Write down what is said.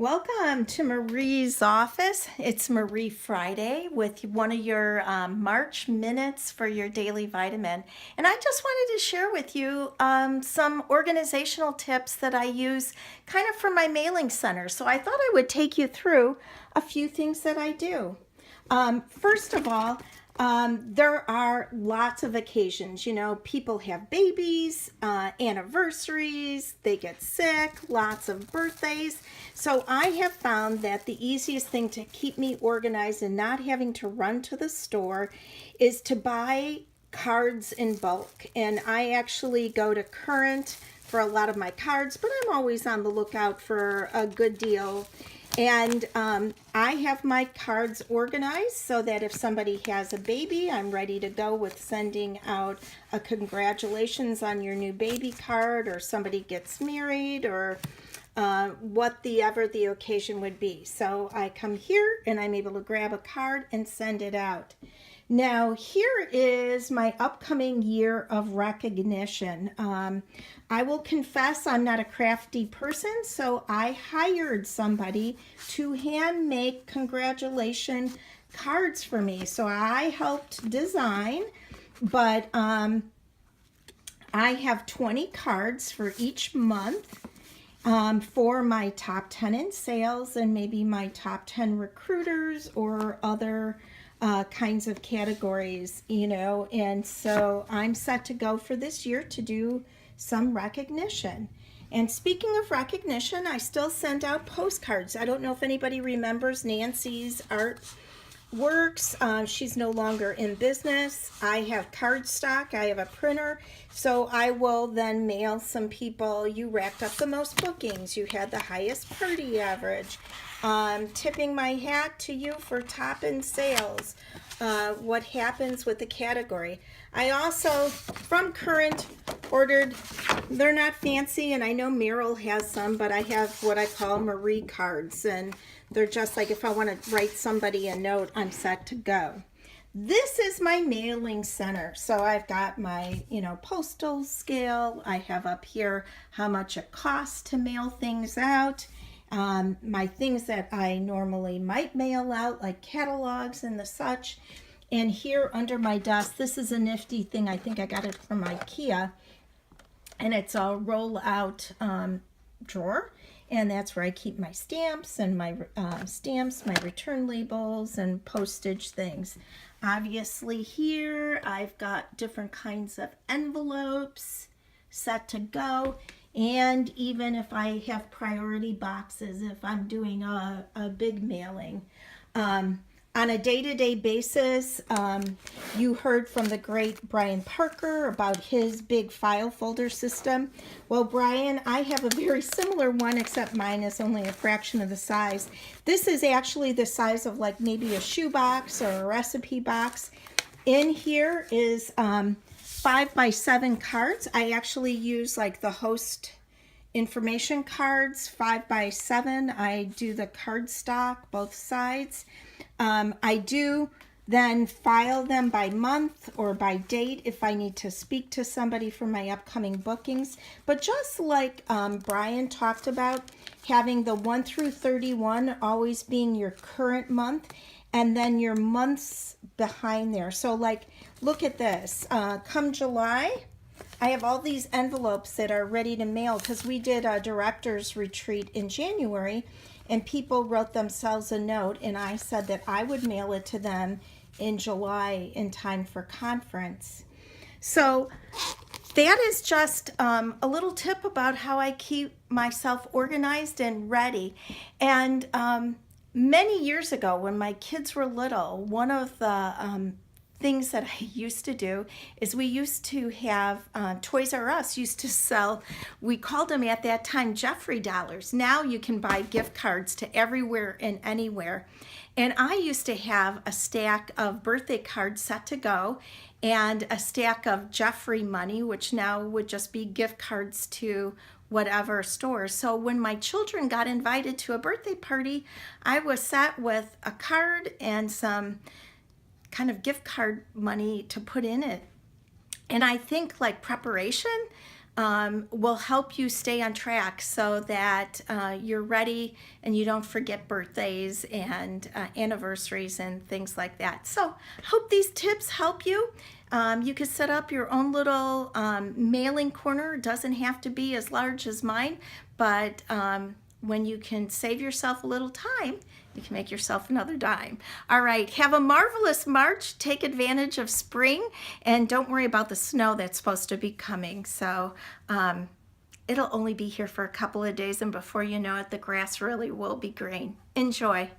Welcome to Marie's office. It's Marie Friday with one of your March minutes for your daily vitamin. And I just wanted to share with you some organizational tips that I use kind of for my mailing center. So I thought I would take you through a few things that I do. First of all, there are lots of occasions. You know, people have babies, anniversaries, they get sick, lots of birthdays. So I have found that the easiest thing to keep me organized and not having to run to the store is to buy cards in bulk. And I actually go to Current for a lot of my cards, but I'm always on the lookout for a good deal. And I have my cards organized so that if somebody has a baby, I'm ready to go with sending out a congratulations on your new baby card, or somebody gets married, or whatever the occasion would be. So I come here and I'm able to grab a card and send it out. Now, here is my upcoming year of recognition. I will confess I'm not a crafty person, so I hired somebody to hand make congratulation cards for me. So I helped design, but I have 20 cards for each month. For my top 10 in sales and maybe my top 10 recruiters or other kinds of categories, you know. And so I'm set to go for this year to do some recognition. And speaking of recognition, I still send out postcards. I don't know if anybody remembers Nancy's art works. She's no longer in business. I have cardstock. I have a printer. So I will then mail some people, you racked up the most bookings. You had the highest party average. Tipping my hat to you for top in sales. What happens with the category. I also, from Current, ordered, they're not fancy, and I know Merrill has some, but I have what I call Marie cards, and they're just like if I want to write somebody a note, I'm set to go. This is my mailing center. So I've got my, postal scale. I have up here how much it costs to mail things out. My things that I normally might mail out, like catalogs and the such. And here under my desk, this is a nifty thing. I think I got it from IKEA. And it's a roll-out drawer. And that's where I keep my stamps and my my return labels and postage things. Obviously here I've got different kinds of envelopes set to go. And even if I have priority boxes, if I'm doing a big mailing. On a day-to-day basis, you heard from the great Brian Parker about his big file folder system. Well, Brian, I have a very similar one, except mine is only a fraction of the size. This is actually the size of like maybe a shoebox or a recipe box. In here is 5x7 cards. I actually use like the host information cards, 5x7. I do the cardstock, both sides. I do then file them by month or by date if I need to speak to somebody for my upcoming bookings. But just like Brian talked about, having the 1 through 31 always being your current month, and then your months behind there. So like, look at this. Come July, I have all these envelopes that are ready to mail because we did a director's retreat in January, and people wrote themselves a note, and I said that I would mail it to them in July in time for conference. So that is just a little tip about how I keep myself organized and ready. And many years ago, when my kids were little, one of the things that I used to do is we used to have Toys R Us used to sell, we called them at that time Jeffrey dollars. Now you can buy gift cards to everywhere and anywhere. And I used to have a stack of birthday cards set to go and a stack of Jeffrey money, which now would just be gift cards to whatever store. So when my children got invited to a birthday party, I was set with a card and some kind of gift card money to put in it. And I think like preparation, will help you stay on track so that you're ready and you don't forget birthdays and anniversaries and things like that. So, hope these tips help you. You can set up your own little mailing corner. It doesn't have to be as large as mine, but when you can save yourself a little time, you can make yourself another dime. All right, have a marvelous March. Take advantage of spring, and don't worry about the snow that's supposed to be coming. So it'll only be here for a couple of days, and before you know it, the grass really will be green. Enjoy.